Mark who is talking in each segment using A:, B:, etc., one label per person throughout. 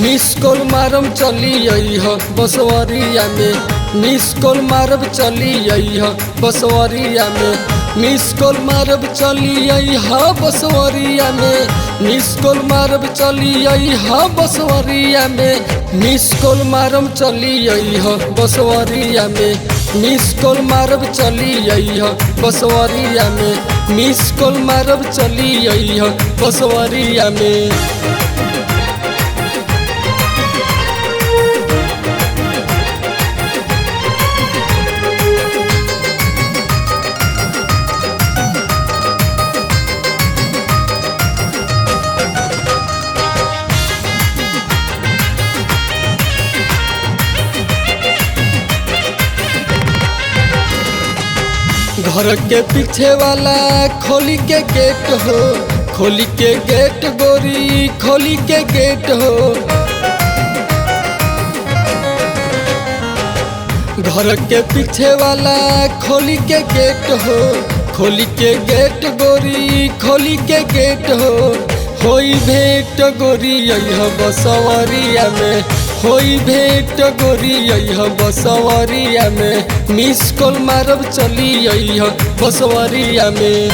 A: Miss call मारम चली आई ह बसवरिया में। मिस कॉल मारब चली आई ह बसवरिया में। मिस कॉल मारब चली आई ह बसवरिया में। मिस कॉल मारब चली आई ह बसवरिया में। मिस कॉल मारम चली आई ह बसवरिया में। मिस कॉल मारब चली आई ह बसवरिया में। मिस कॉल मारब चली आई ह बसवरिया में। घर के पीछे वाला खोली के गेट हो, खोली के गेट गोरी खोली के गेट हो। घर के पीछे वाला खोली के गेट हो, खोली के गेट गोरी खोली के गेट हो। होई भेंट गोरी यह बसवरिया में। होई भेंट गोरी यह बसवरिया में। मिस कॉल मारब चली आई ह बसवरिया में।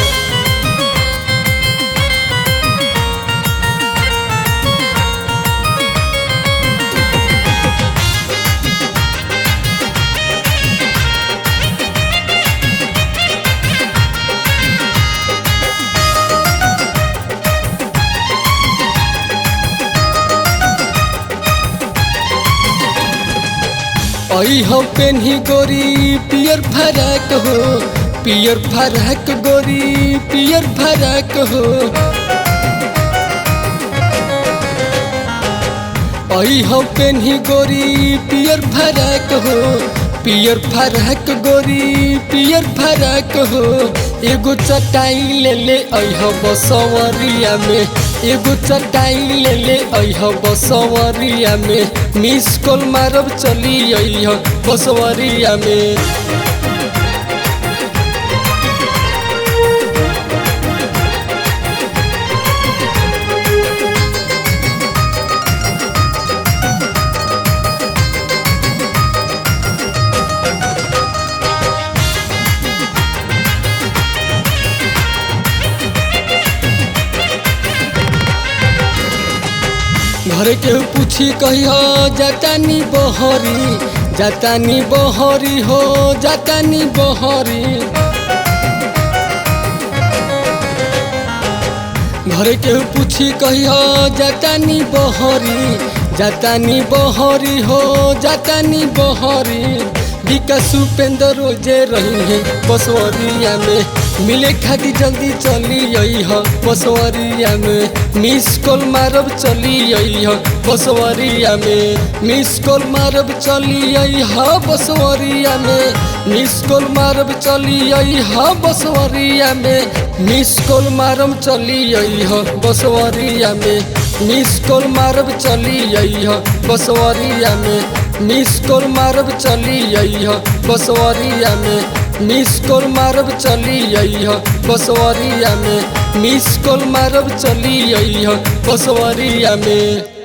A: आई हम पेन्ही गोरी पियर फराक हो, पियर फराक गोरी पियर फराक हो। आई हम पेन्ही गोरी पियर फराक हो, पियर फराक गोरी पियर फराक हो। एगो चटाई ले ले आई ह बसवरिया में। एगो चटाई ले ले आई ह बसवरिया में। मिस कॉल मारब चली आई ह बसवरिया में। घर के पूछी कहिया जातानी बहरी, जातानी बहरी हो जातानी बहरी। घर के पूछी कहिया जातानी बहरी, जातानी बहरी हो जातानी बहरी। विकास उपेंद्र रोजे रही है बसवरिया में। मिले खाती जल्दी चली आई ह बसवरिया में। मिस कॉल मारब चली आई ह बसवरिया में। मिस कॉल मारब चली आई ह बसवरिया में। मिस कॉल मारब चली आई ह बसवरिया में। मिस कॉल मारम चली आई ह बसवरिया में। मिस कॉल मारब चली आई ह बसवरिया में। मिस कॉल मारब चली आई ह बसवरिया में। मिस कॉल मारब चली आई ह बसवरिया में। मिस कॉल मारब चली आई ह बसवरिया में।